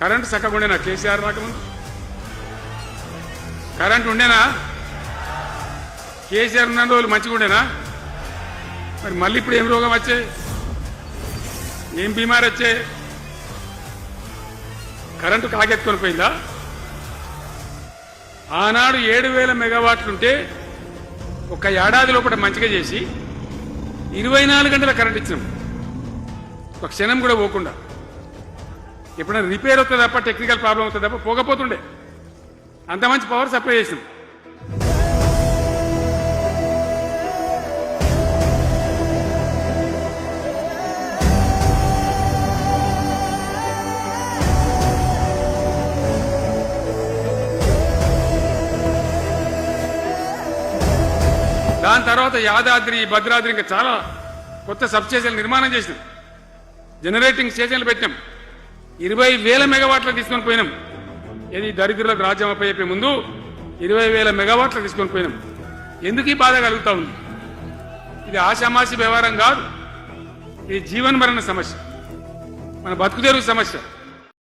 Current చక్కగా ఉండేనా కేసీఆర్ రాకముందు? కరెంటు ఉండేనా? కేసీఆర్ ఉన్న రోజులు మంచిగా ఉండేనా? మరి మళ్ళీ ఇప్పుడు ఏం రోగం వచ్చే, ఏం బీమారు వచ్చే? కరెంటు కాకెత్తుకొని పోయిందా? ఆనాడు 7,000 మెగావాట్లుంటే ఒక ఏడాది లోపల మంచిగా చేసి 24 గంటల కరెంట్ ఇచ్చినాం, ఒక క్షణం కూడా పోకుండా. ఎప్పుడైనా రిపేర్ అవుతుంది తప్ప, టెక్నికల్ ప్రాబ్లం అవుతుంది తప్ప పోకపోతుండే. అంత మంచి పవర్ సప్లై చేసినాం. దాని తర్వాత యాదాద్రి, భద్రాద్రి ఇంకా చాలా కొత్త సబ్ స్టేషన్లు నిర్మాణం చేసినాం. జనరేటింగ్ స్టేషన్లు పెట్టినాం. 20,000 మెగావాట్లకు తీసుకొని పోయినాం. ఇది దరిద్రులకు రాజ్యం అప్పయ్యే ముందు 20,000 మెగావాట్లకు తీసుకొని పోయినాం. ఎందుకు ఈ బాధ కలుగుతా ఉంది? ఇది ఆషామాషి వ్యవహారం కాదు. ఇది జీవన మరణ సమస్య, మన బతుకుదెరువు సమస్య.